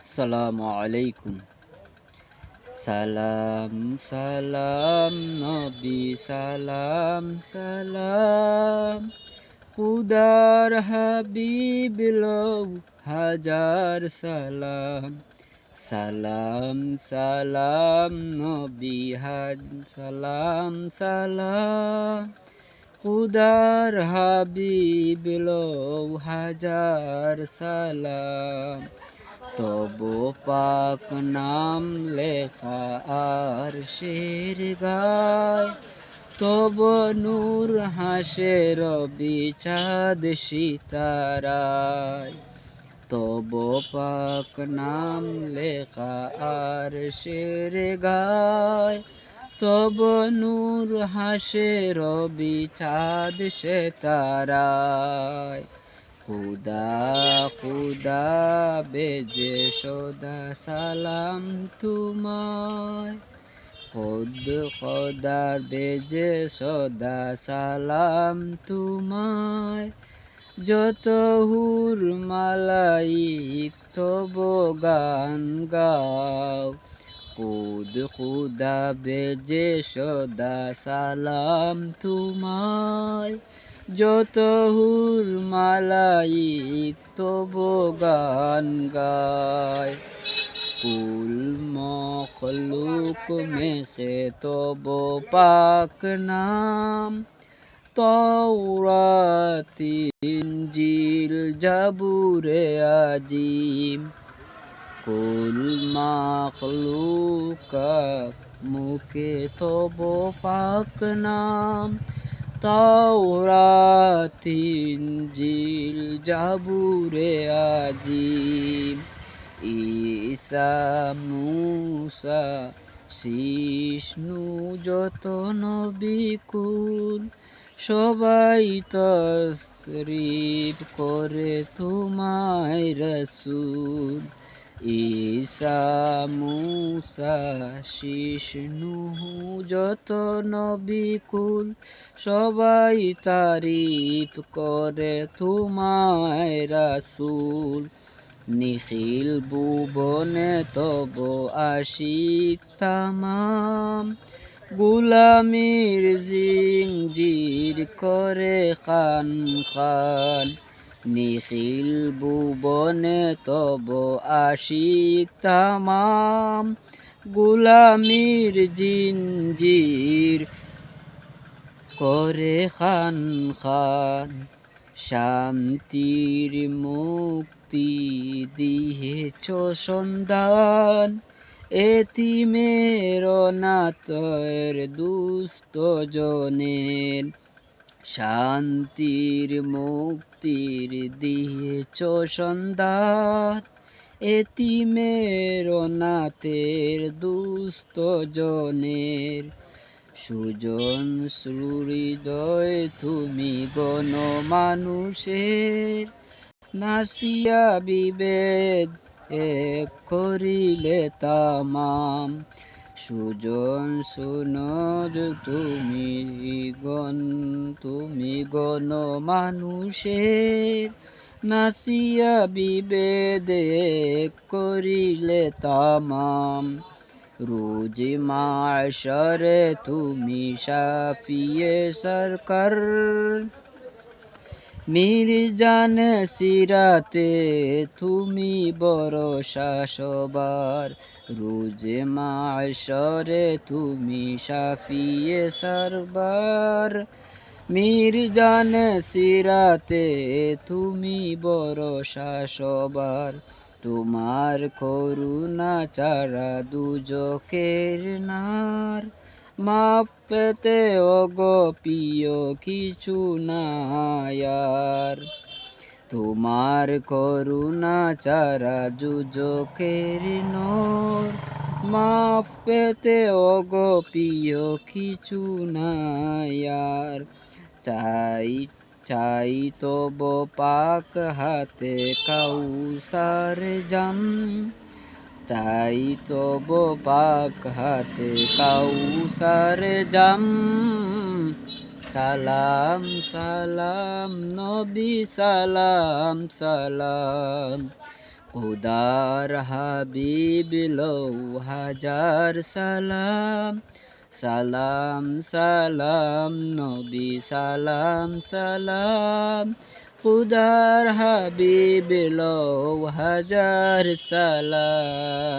আসসালামু আলাইকুম। সালাম সালাম নবী সালাম সালাম, খুদার হাবিব লও হাজার সালাম। সালাম সালাম নবী সালাম সালাম, খুদার হাবিব লও হাজার সালাম। তবু পাক নাম লেখা আর শের গায়, তব নূর হাসে রবি চাঁদ সিতারায়। তব পাক নাম লেখা আর শের গায়, তব নূর হাসে রবি চাঁদ সিতারায়। খুদা খুদা বেজে সদা সালাম তোমায়, খোদা বেজে সদা সালাম তোমায়। যত হুর মালাইক তব গান গাও, খুদা বেজে সদা সালাম তোমায়। যত হুর মালাইক তব গান গায়, কুল মখলুক মেখে তব পাক নাম। তাওরাত ইনজিল জাবুরে আজিম, কুল মখলুকাত মুখে তব পাক নাম। তাওরাত ইনজিল জাবুরে আজিম, ঈসা মূসা শিষ্ণু যত নবী কুল, সবাই তশরিফ করে তোমায় রাসূল। ঈসা মূসা শিষ্ণু যত নবী কুল, সবাই তারিফ করে তোমায় রাসূল। নিখিল ভুবনে তব আশিক তামাম, গুলামির জিঞ্জির করে খান খান। নিখিল ভুবনে তব আশিক তামাম, গুলামির জিঞ্জির করে খান খান। শান্তির মুক্তি দিয়েছ সন্ধান, এতিমের অনাথের দুস্থ জনের। শান্তির মুক্তির দিয়েছ সন্ধান, এতিমের অনাথের দুস্থ জনের। সুজন সুহৃদয় তুমি গণমানুষের, নাসিয়া বিভেদ এক করিলে তামাম। সুজন সুনদ তুমি গণমানুষের, নাসিয়া বিভেদ এক করিলে তামাম। রোজ মাশরে তুমি শাফিয়ে সরকার, মিরজান সিরাতে তুমি ভরসা সবার। রোজ মাশরে তুমি শাফিয়ে সরবার, মিরজান সিরাতে তুমি ভরসা সবার। তোমার করুণা ছাড়া দুজকের নার, মাপ পেতে ওগো প্রিয় কিছু নাই আর। তোমার করুণা ছাড়া দুজকের নর, মাপ পেতে ওগো প্রিয় কিছু নাই আর। চাই চাই তব পাক হাতে কাউসার জাম, চাই তব পাক হাতে কাউসার জাম। সালাম সালাম নবী সালাম সালাম, খুদার হাবিব লও হাজার সালাম, সালাম সালাম নবী সালাম সালাম, খুদার হাবিব লও হাজার সালাম।